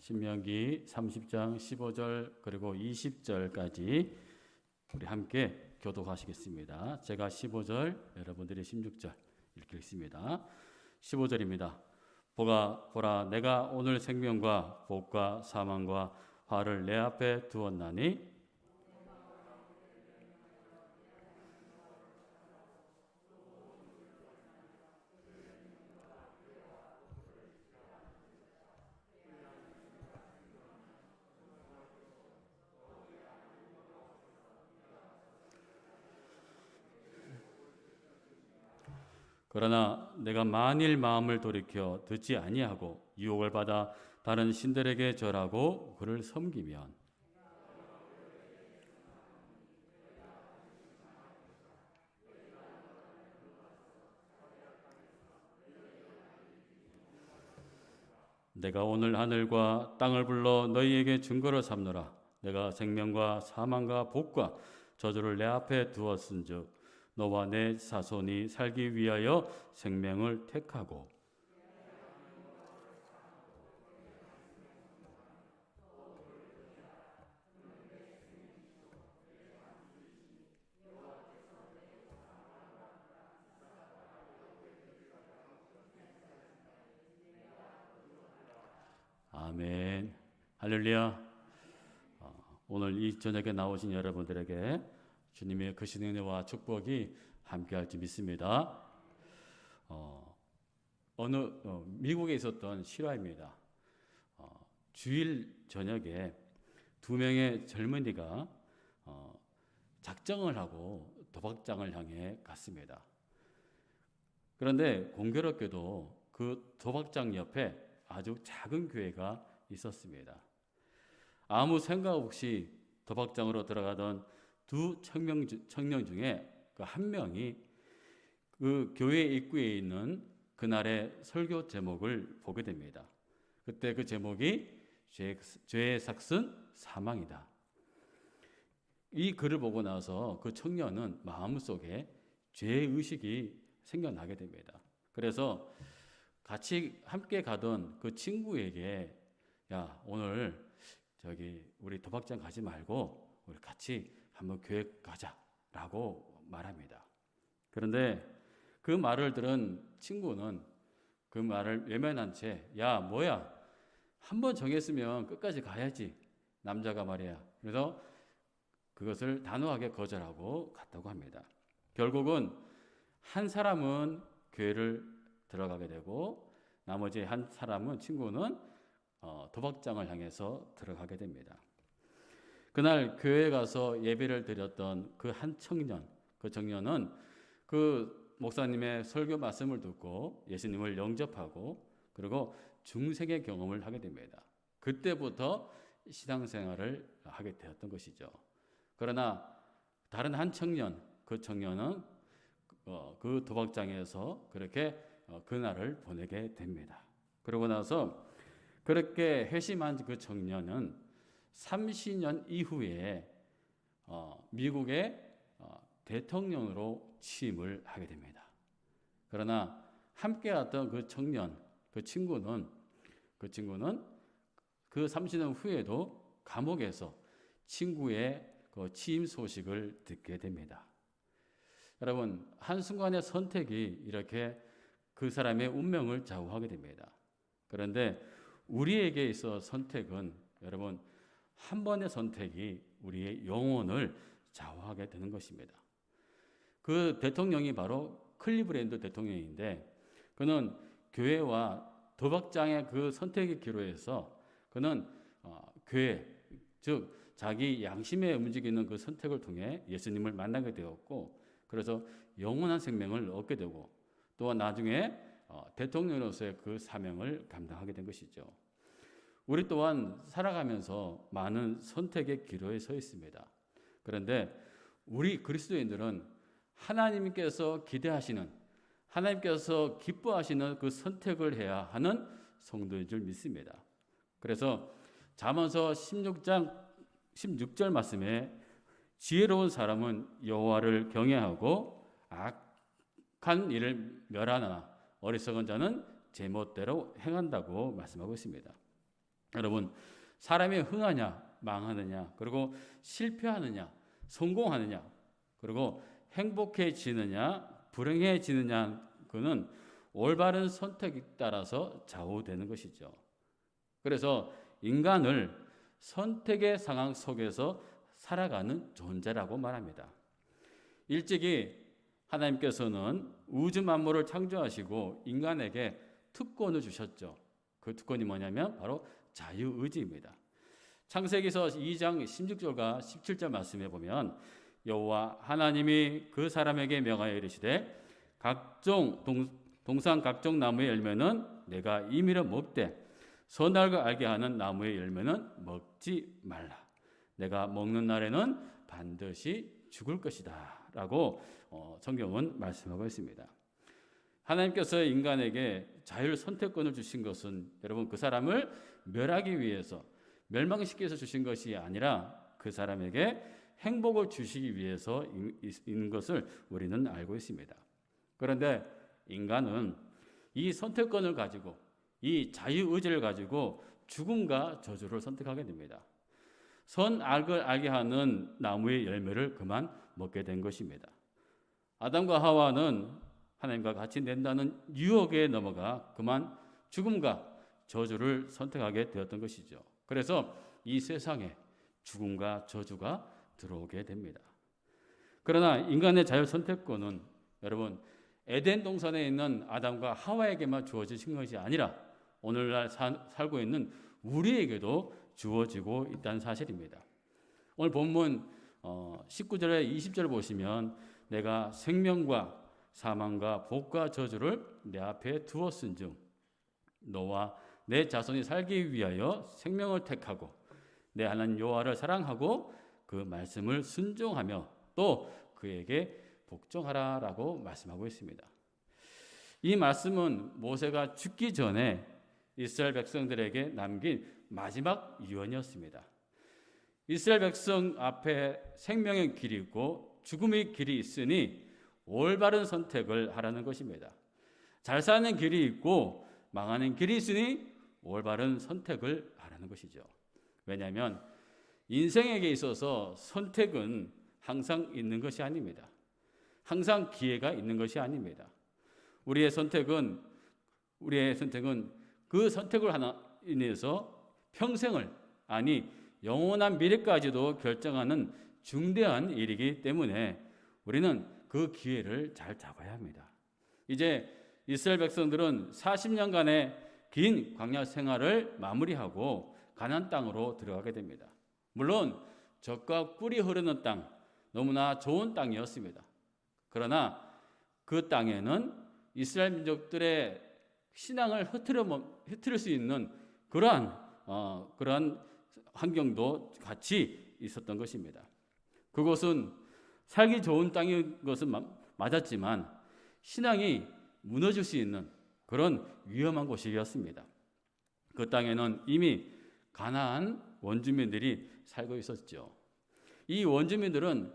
신명기 30장 15절 그리고 20절까지 우리 함께 교독하시겠습니다. 제가 15절, 여러분들이 16절 읽겠습니다. 15절입니다. 보라, 내가 오늘 생명과 복과 사망과 화를 내 앞에 두었나니 그러나 내가 만일 마음을 돌이켜 듣지 아니하고 유혹을 받아 다른 신들에게 절하고 그를 섬기면 내가 오늘 하늘과 땅을 불러 너희에게 증거로 삼노라. 내가 생명과 사망과 복과 저주를 내 앞에 두었은즉 너와 내 자손이 살기 위하여 생명을 택하고 아멘. 할렐루야. 오늘 이 저녁에 나오신 여러분들에게 주님의 크신 은혜와 축복이 함께할지 믿습니다. 미국에 있었던 실화입니다. 주일 저녁에 두 명의 젊은이가 작정을 하고 도박장을 향해 갔습니다. 그런데 공교롭게도 그 도박장 옆에 아주 작은 교회가 있었습니다. 아무 생각 없이 도박장으로 들어가던 두 청년 중에 그 한 명이 그 교회 입구에 있는 그날의 설교 제목을 보게 됩니다. 그때 그 제목이 죄의 삭은 사망이다. 이 글을 보고 나서 그 청년은 마음속에 죄의 의식이 생겨나게 됩니다. 그래서 같이 함께 가던 그 친구에게 야, 오늘 우리 도박장 가지 말고 우리 같이 한번 교회 가자라고 말합니다. 그런데 그 말을 들은 친구는 그 말을 외면한 채 야, 뭐야? 한번 정했으면 끝까지 가야지. 남자가 말이야. 그래서 그것을 단호하게 거절하고 갔다고 합니다. 결국은 한 사람은 교회를 들어가게 되고 나머지 한 사람은 친구는 도박장을 향해서 들어가게 됩니다. 그날 교회에 가서 예배를 드렸던 그 한 청년, 그 청년은 그 목사님의 설교 말씀을 듣고 예수님을 영접하고 그리고 중생의 경험을 하게 됩니다. 그때부터 신앙생활을 하게 되었던 것이죠. 그러나 다른 한 청년, 그 청년은 그 도박장에서 그렇게 그날을 보내게 됩니다. 그러고 나서 그렇게 회심한 그 청년은 30년 이후에 미국의 대통령으로 취임을 하게 됩니다. 그러나 함께 왔던 그 청년, 그 친구는 그 30년 후에도 감옥에서 친구의 그 취임 소식을 듣게 됩니다. 여러분, 한순간의 선택이 이렇게 그 사람의 운명을 좌우하게 됩니다. 그런데 우리에게 있어 선택은 여러분 한 번의 선택이 우리의 영혼을 좌우하게 되는 것입니다. 그 대통령이 바로 클리브랜드 대통령인데 그는 교회와 도박장의 그 선택의 기로에서 그는 교회, 즉 자기 양심에 움직이는 그 선택을 통해 예수님을 만나게 되었고 그래서 영원한 생명을 얻게 되고 또한 나중에 대통령으로서의 그 사명을 감당하게 된 것이죠. 우리 또한 살아가면서 많은 선택의 기로에 서 있습니다. 그런데 우리 그리스도인들은 하나님께서 기대하시는, 하나님께서 기뻐하시는 그 선택을 해야 하는 성도인 줄 믿습니다. 그래서 잠언서 16장 16절 말씀에 지혜로운 사람은 여호와를 경외하고 악한 일을 멸하나 어리석은 자는 제멋대로 행한다고 말씀하고 있습니다. 여러분, 사람이 흥하냐 망하느냐, 그리고 실패하느냐 성공하느냐, 그리고 행복해지느냐 불행해지느냐, 그는 올바른 선택에 따라서 좌우되는 것이죠. 그래서 인간을 선택의 상황 속에서 살아가는 존재라고 말합니다. 일찍이 하나님께서는 우주 만물을 창조하시고 인간에게 특권을 주셨죠. 그 특권이 뭐냐면 바로 자유의지입니다. 창세기서 2장 16절과 17절 말씀에 보면 여호와 하나님이 그 사람에게 명하여 이르시되 동산 각종 나무의 열매는 내가 임의로 먹되 선악을 알게 하는 나무의 열매는 먹지 말라. 내가 먹는 날에는 반드시 죽을 것이다 라고 성경은 말씀하고 있습니다. 하나님께서 인간에게 자율 선택권을 주신 것은 여러분 그 사람을 멸하기 위해서, 멸망시키기 위해서 주신 것이 아니라 그 사람에게 행복을 주시기 위해서 있는 것을 우리는 알고 있습니다. 그런데 인간은 이 선택권을 가지고, 이 자유의지를 가지고 죽음과 저주를 선택하게 됩니다. 선악을 알게 하는 나무의 열매를 그만 먹게 된 것입니다. 아담과 하와는 하나님과 같이 낸다는 유혹에 넘어가 그만 죽음과 저주를 선택하게 되었던 것이죠. 그래서 이 세상에 죽음과 저주가 들어오게 됩니다. 그러나 인간의 자유 선택권은 여러분 에덴 동산에 있는 아담과 하와에게만 주어진 것이 아니라 오늘날 살고 있는 우리에게도 주어지고 있다는 사실입니다. 오늘 본문 19절에 20절을 보시면 내가 생명과 사망과 복과 저주를 내 앞에 두었은즉 너와 내 자손이 살기 위하여 생명을 택하고 내 하나님 여호와를 사랑하고 그 말씀을 순종하며 또 그에게 복종하라라고 말씀하고 있습니다. 이 말씀은 모세가 죽기 전에 이스라엘 백성들에게 남긴 마지막 유언이었습니다. 이스라엘 백성 앞에 생명의 길이 있고 죽음의 길이 있으니 올바른 선택을 하라는 것입니다. 잘 사는 길이 있고 망하는 길이 있으니 올바른 선택을 하라는 것이죠. 왜냐하면 인생에게 있어서 선택은 항상 있는 것이 아닙니다. 항상 기회가 있는 것이 아닙니다. 우리의 선택은 그 선택을 하나 인해서 평생을, 아니 영원한 미래까지도 결정하는 중대한 일이기 때문에 우리는 그 기회를 잘 잡아야 합니다. 이제 이스라엘 백성들은 40년간의 긴 광야 생활을 마무리하고 가나안 땅으로 들어가게 됩니다. 물론 젖과 꿀이 흐르는 땅, 너무나 좋은 땅이었습니다. 그러나 그 땅에는 이스라엘 민족들의 신앙을 흐트릴 수 있는 그러한 환경도 같이 있었던 것입니다. 그곳은 살기 좋은 땅인 것은 맞았지만 신앙이 무너질 수 있는 그런 위험한 곳이었습니다. 그 땅에는 이미 가나안 원주민들이 살고 있었죠. 이 원주민들은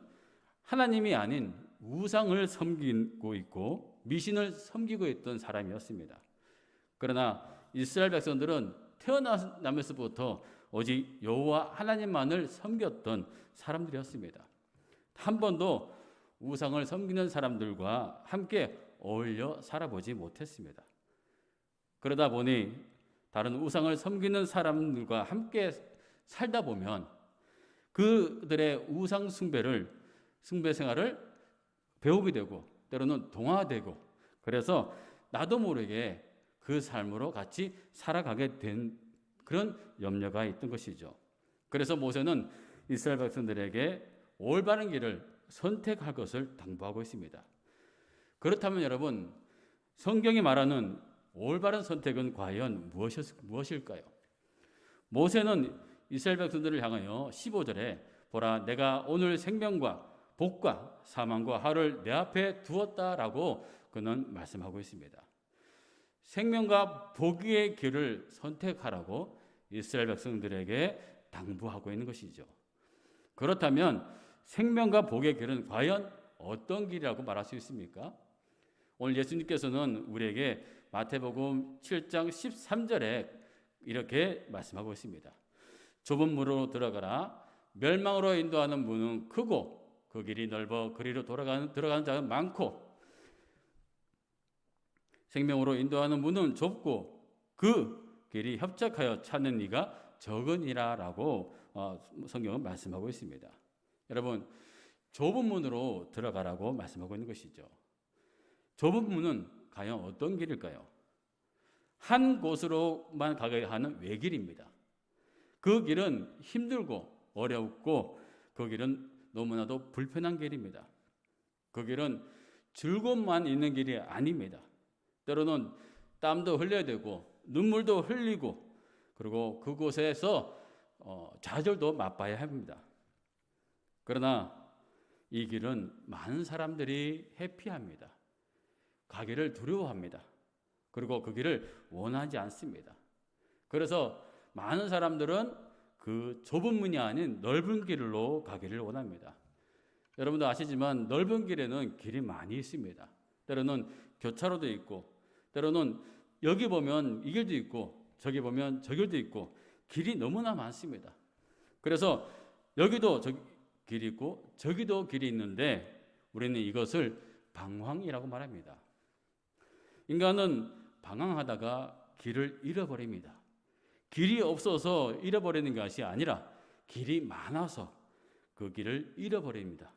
하나님이 아닌 우상을 섬기고 있고 미신을 섬기고 있던 사람이었습니다. 그러나 이스라엘 백성들은 태어나면서부터 오직 여호와 하나님만을 섬겼던 사람들이었습니다. 한 번도 우상을 섬기는 사람들과 함께 어울려 살아보지 못했습니다. 그러다 보니 다른 우상을 섬기는 사람들과 함께 살다 보면 그들의 우상 숭배 생활을 배우게 되고 때로는 동화되고 그래서 나도 모르게 그 삶으로 같이 살아가게 된 그런 염려가 있던 것이죠. 그래서 모세는 이스라엘 백성들에게 올바른 길을 선택할 것을 당부하고 있습니다. 그렇다면 여러분, 성경이 말하는 올바른 선택은 과연 무엇일까요? 모세는 이스라엘 백성들을 향하여 15절에 보라 내가 오늘 생명과 복과 사망과 화를 내 앞에 두었다라고 그는 말씀하고 있습니다. 생명과 복의 길을 선택하라고 이스라엘 백성들에게 당부하고 있는 것이죠. 그렇다면 생명과 복의 길은 과연 어떤 길이라고 말할 수 있습니까? 오늘 예수님께서는 우리에게 마태복음 7장 13절에 이렇게 말씀하고 있습니다. 좁은 문으로 들어가라. 멸망으로 인도하는 문은 크고 그 길이 넓어 그리로 들어가는 자가 많고 생명으로 인도하는 문은 좁고 그 길이 협착하여 찾는 이가 적으니라라고 성경은 말씀하고 있습니다. 여러분, 좁은 문으로 들어가라고 말씀하고 있는 것이죠. 좁은 문은 과연 어떤 길일까요? 한 곳으로만 가게 하는 외길입니다. 그 길은 힘들고 어렵고 그 길은 너무나도 불편한 길입니다. 그 길은 즐거움만 있는 길이 아닙니다. 때로는 땀도 흘려야 되고 눈물도 흘리고 그리고 그곳에서 좌절도 맛봐야 합니다. 그러나 이 길은 많은 사람들이 회피합니다. 가기를 두려워합니다. 그리고 그 길을 원하지 않습니다. 그래서 많은 사람들은 그 좁은 문이 아닌 넓은 길로 가기를 원합니다. 여러분도 아시지만 넓은 길에는 길이 많이 있습니다. 때로는 교차로도 있고 때로는 여기 보면 이 길도 있고 저기 보면 저 길도 있고 길이 너무나 많습니다. 그래서 여기도 길이 있고 저기도 길이 있는데 우리는 이것을 방황이라고 말합니다. 인간은 방황하다가 길을 잃어버립니다. 길이 없어서 잃어버리는 것이 아니라 길이 많아서 그 길을 잃어버립니다.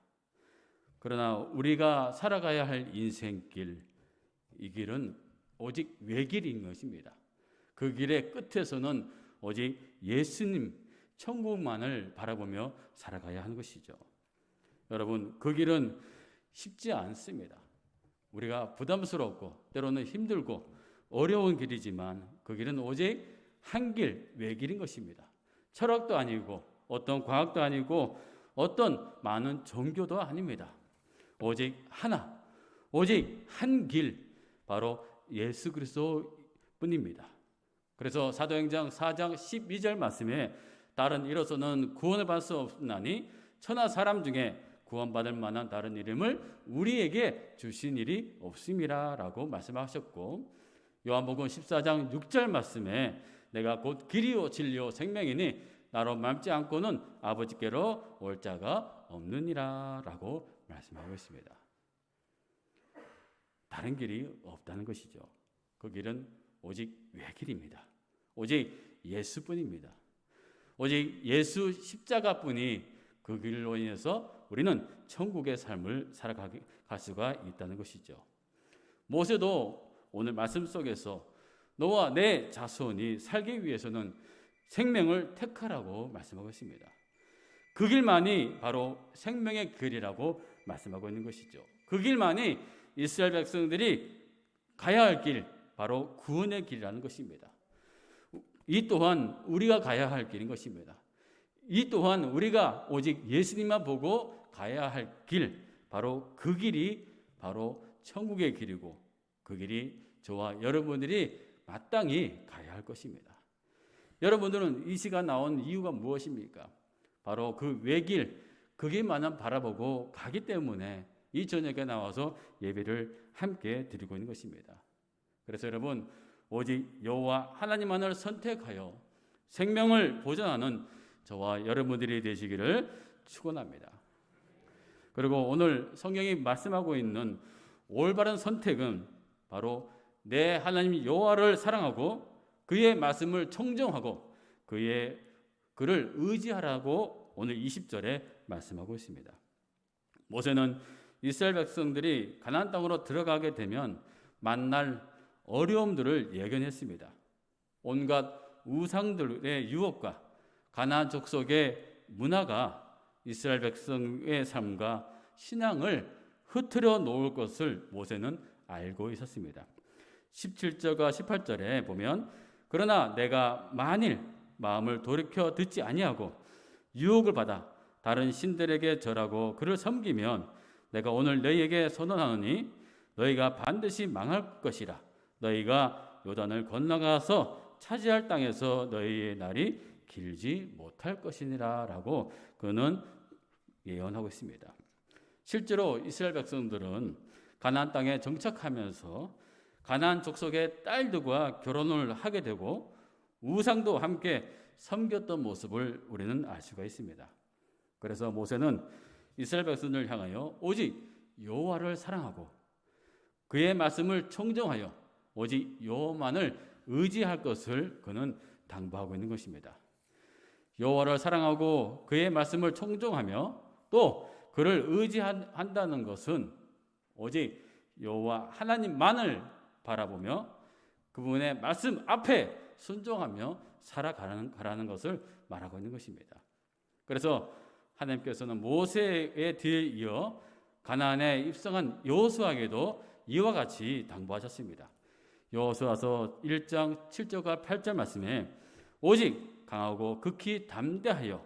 그러나 우리가 살아가야 할 인생길, 이 길은 오직 외길인 것입니다. 그 길의 끝에서는 오직 예수님, 천국만을 바라보며 살아가야 하는 것이죠. 여러분, 그 길은 쉽지 않습니다. 우리가 부담스럽고 때로는 힘들고 어려운 길이지만 그 길은 오직 한 길, 외길인 것입니다. 철학도 아니고 어떤 과학도 아니고 어떤 많은 종교도 아닙니다. 오직 하나, 오직 한 길, 바로 예수 그리스도뿐입니다. 그래서 사도행전 4장 12절 말씀에 다른 이로서는 구원을 받을 수 없나니 천하 사람 중에 구원받을 만한 다른 이름을 우리에게 주신 일이 없음이라 라고 말씀하셨고, 요한복음 14장 6절 말씀에 내가 곧 길이요 진리요 생명이니 나로 맘지 않고는 아버지께로 올 자가 없느니라 라고 말씀하고 있습니다. 다른 길이 없다는 것이죠. 그 길은 오직 외길입니다. 오직 예수뿐입니다. 오직 예수 십자가뿐이 그 길로 인해서 우리는 천국의 삶을 살아갈 수가 있다는 것이죠. 모세도 오늘 말씀 속에서 너와 내 자손이 살기 위해서는 생명을 택하라고 말씀하고 있습니다. 그 길만이 바로 생명의 길이라고 말씀하고 있는 것이죠. 그 길만이 이스라엘 백성들이 가야 할 길, 바로 구원의 길이라는 것입니다. 이 또한 우리가 가야 할 길인 것입니다. 이 또한 우리가 오직 예수님만 보고 가야 할 길, 바로 그 길이 바로 천국의 길이고 그 길이 저와 여러분들이 마땅히 가야 할 것입니다. 여러분들은 이 시간 나온 이유가 무엇입니까? 바로 그 외길, 그 길만을 바라보고 가기 때문에 이 저녁에 나와서 예배를 함께 드리고 있는 것입니다. 그래서 여러분, 오직 여호와 하나님만을 선택하여 생명을 보존하는 저와 여러분들이 되시기를 축원합니다. 그리고 오늘 성경이 말씀하고 있는 올바른 선택은 바로 내 하나님 여호와를 사랑하고 그의 말씀을 청정하고 그를 의지하라고 오늘 20절에 말씀하고 있습니다. 모세는 이스라엘 백성들이 가나안 땅으로 들어가게 되면 만날 어려움들을 예견했습니다. 온갖 우상들의 유혹과 가나안 족속의 문화가 이스라엘 백성의 삶과 신앙을 흐트려 놓을 것을 모세는 알고 있었습니다. 17절과 18절에 보면 그러나 내가 만일 마음을 돌이켜 듣지 아니하고 유혹을 받아 다른 신들에게 절하고 그를 섬기면 내가 오늘 너희에게 선언하노니 너희가 반드시 망할 것이라. 너희가 요단을 건너가서 차지할 땅에서 너희의 날이 길지 못할 것이니라 라고 그는 예언하고 있습니다. 실제로 이스라엘 백성들은 가나안 땅에 정착하면서 가나안 족속의 딸들과 결혼을 하게 되고 우상도 함께 섬겼던 모습을 우리는 알 수가 있습니다. 그래서 모세는 이스라엘 백성을 향하여 오직 여호와를 사랑하고 그의 말씀을 청정하여 오직 여호와만을 의지할 것을 그는 당부하고 있는 것입니다. 여호와를 사랑하고 그의 말씀을 청정하며 또 그를 의지한다는 것은 오직 여호와 하나님만을 바라보며 그분의 말씀 앞에 순종하며 살아가라는 것을 말하고 있는 것입니다. 그래서 하나님께서는 모세의 뒤에 이어 가나안에 입성한 여호수아에게도 이와 같이 당부하셨습니다. 여호수아서 1장 7절과 8절 말씀에 오직 강하고 극히 담대하여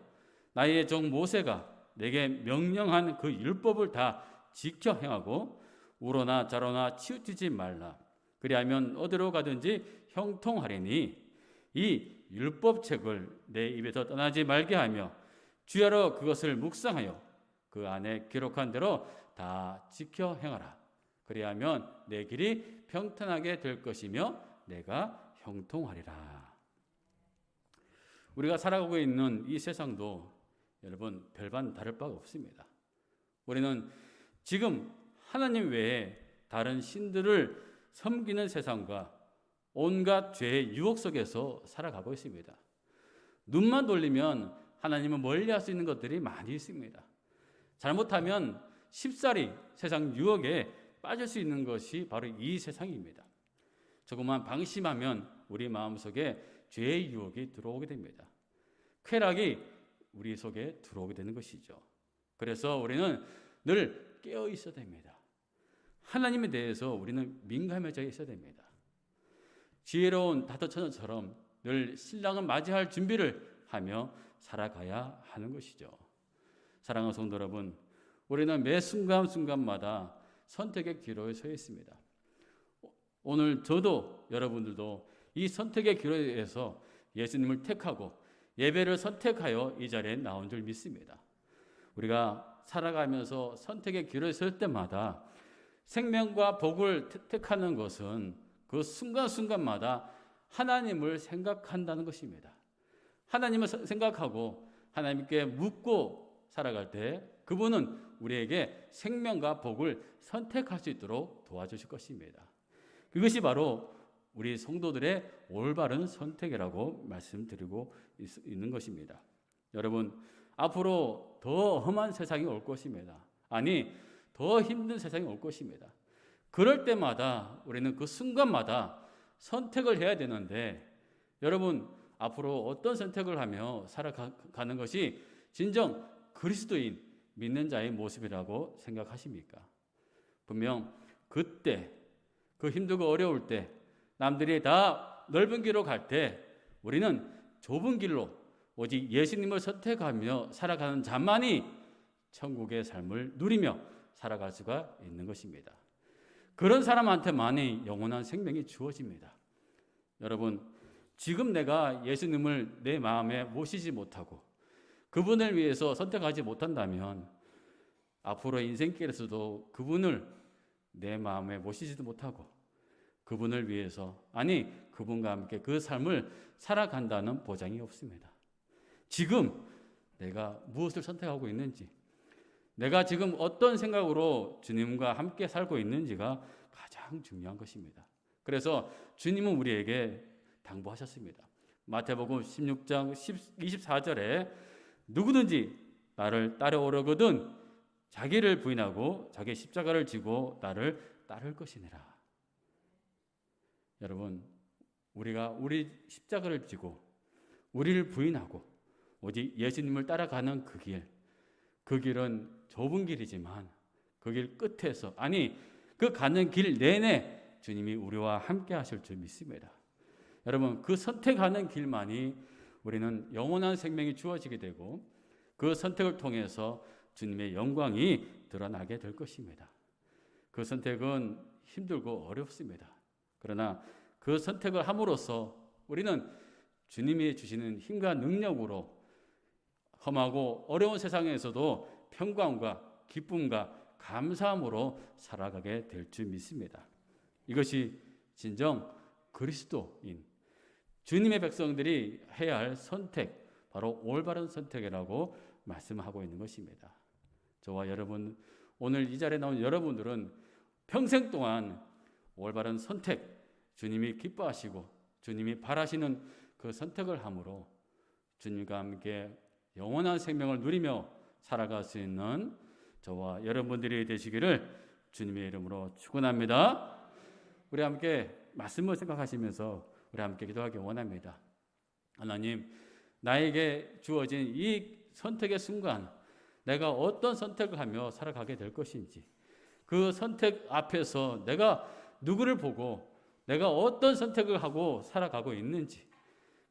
나의 종 모세가 내게 명령한 그 율법을 다 지켜 행하고 우로나 좌로나 치우치지 말라. 그리하면 어디로 가든지 형통하리니 이 율법책을 내 입에서 떠나지 말게 하며 주야로 그것을 묵상하여 그 안에 기록한 대로 다 지켜 행하라. 그리하면 내 길이 평탄하게 될 것이며 내가 형통하리라. 우리가 살아가고 있는 이 세상도 여러분 별반 다를 바가 없습니다. 우리는 지금 하나님 외에 다른 신들을 섬기는 세상과 온갖 죄의 유혹 속에서 살아가고 있습니다. 눈만 돌리면 하나님을 멀리할 수 있는 것들이 많이 있습니다. 잘못하면 쉽사리 세상 유혹에 빠질 수 있는 것이 바로 이 세상입니다. 조금만 방심하면 우리 마음속에 죄의 유혹이 들어오게 됩니다. 쾌락이 우리 속에 들어오게 되는 것이죠. 그래서 우리는 늘 깨어 있어야 됩니다. 하나님에 대해서 우리는 민감해져 있어야 됩니다. 지혜로운 다섯 처녀처럼 늘 신랑을 맞이할 준비를 하며 살아가야 하는 것이죠. 사랑하는 성도 여러분, 우리는 매 순간순간마다 선택의 기로에 서 있습니다. 오늘 저도 여러분들도 이 선택의 기로에서 예수님을 택하고 예배를 선택하여 이 자리에 나온 줄 믿습니다. 우리가 살아가면서 선택의 기로에 설 때마다 생명과 복을 택하는 것은 그 순간순간마다 하나님을 생각한다는 것입니다. 하나님을 생각하고 하나님께 묻고 살아갈 때 그분은 우리에게 생명과 복을 선택할 수 있도록 도와주실 것입니다. 그것이 바로 우리 성도들의 올바른 선택이라고 말씀드리고 있는 것입니다. 여러분, 앞으로 더 험한 세상이 올 것입니다. 아니, 더 힘든 세상이 올 것입니다. 그럴 때마다 우리는 그 순간마다 선택을 해야 되는데 여러분, 앞으로 어떤 선택을 하며 살아가는 것이 진정 그리스도인 믿는 자의 모습이라고 생각하십니까? 분명 그때 그 힘들고 어려울 때 남들이 다 넓은 길로 갈 때 우리는 좁은 길로 오직 예수님을 선택하며 살아가는 자만이 천국의 삶을 누리며 살아갈 수가 있는 것입니다. 그런 사람한테만이 영원한 생명이 주어집니다. 여러분, 지금 내가 예수님을 내 마음에 모시지 못하고 그분을 위해서 선택하지 못한다면 앞으로 인생길에서도 그분을 내 마음에 모시지도 못하고 그분을 위해서, 아니 그분과 함께 그 삶을 살아간다는 보장이 없습니다. 지금 내가 무엇을 선택하고 있는지, 내가 지금 어떤 생각으로 주님과 함께 살고 있는지가 가장 중요한 것입니다. 그래서 주님은 우리에게 당부하셨습니다. 마태복음 16장 24절에 누구든지 나를 따라오려거든 자기를 부인하고 자기 십자가를 지고 나를 따를 것이니라. 여러분, 우리가 우리 십자가를 지고 우리를 부인하고 오직 예수님을 따라가는 그 길은 좁은 길이지만 그 길 끝에서, 아니 그 가는 길 내내 주님이 우리와 함께 하실 줄 믿습니다. 여러분, 그 선택하는 길만이 우리는 영원한 생명이 주어지게 되고 그 선택을 통해서 주님의 영광이 드러나게 될 것입니다. 그 선택은 힘들고 어렵습니다. 그러나 그 선택을 함으로써 우리는 주님이 주시는 힘과 능력으로 험하고 어려운 세상에서도 평강과 기쁨과 감사함으로 살아가게 될 줄 믿습니다. 이것이 진정 그리스도인, 주님의 백성들이 해야 할 선택, 바로 올바른 선택이라고 말씀하고 있는 것입니다. 저와 여러분, 오늘 이 자리에 나온 여러분들은 평생 동안 올바른 선택, 주님이 기뻐하시고 주님이 바라시는 그 선택을 함으로 주님과 함께 영원한 생명을 누리며 살아갈 수 있는 저와 여러분들이 되시기를 주님의 이름으로 축원합니다. 우리 함께 말씀을 생각하시면서 우리 함께 기도하기 원합니다. 하나님, 나에게 주어진 이 선택의 순간 내가 어떤 선택을 하며 살아가게 될 것인지, 그 선택 앞에서 내가 누구를 보고 내가 어떤 선택을 하고 살아가고 있는지,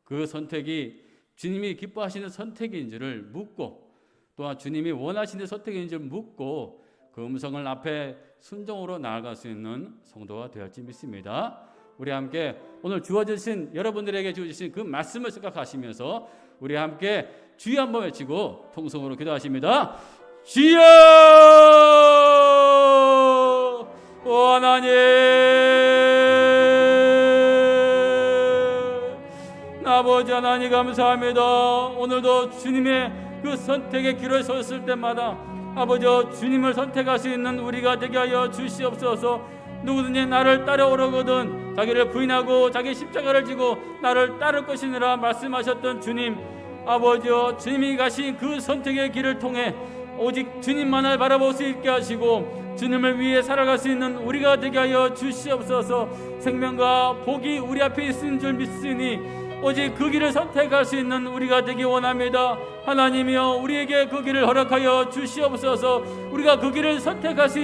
그 선택이 주님이 기뻐하시는 선택인지를 묻고, 또한 주님이 원하시는 선택인지를 묻고 그 음성을 앞에 순종으로 나아갈 수 있는 성도가 되었지 믿습니다. 우리 함께 오늘 주어주신, 여러분들에게 주어주신 그 말씀을 생각하시면서 우리 함께 주여 한번 외치고 통성으로 기도하십니다. 주여! 하나님, 아버지 하나님 감사합니다. 오늘도 주님의 그 선택의 길을 섰을 때마다 아버지 주님을 선택할 수 있는 우리가 되게 하여 주시옵소서. 누구든지 나를 따라오려거든 자기를 부인하고 자기 십자가를 지고 나를 따를 것이니라 말씀하셨던 주님, 아버지여, 주님이 가신 그 선택의 길을 통해 오직 주님만을 바라볼 수 있게 하시고 주님을 위해 살아갈 수 있는 우리가 되게 하여 주시옵소서. 생명과 복이 우리 앞에 있는 줄 믿으니 오직 그 길을 선택할 수 있는 우리가 되기 원합니다. 하나님이여, 우리에게 그 길을 허락하여 주시옵소서. 우리가 그 길을 선택할 수 있는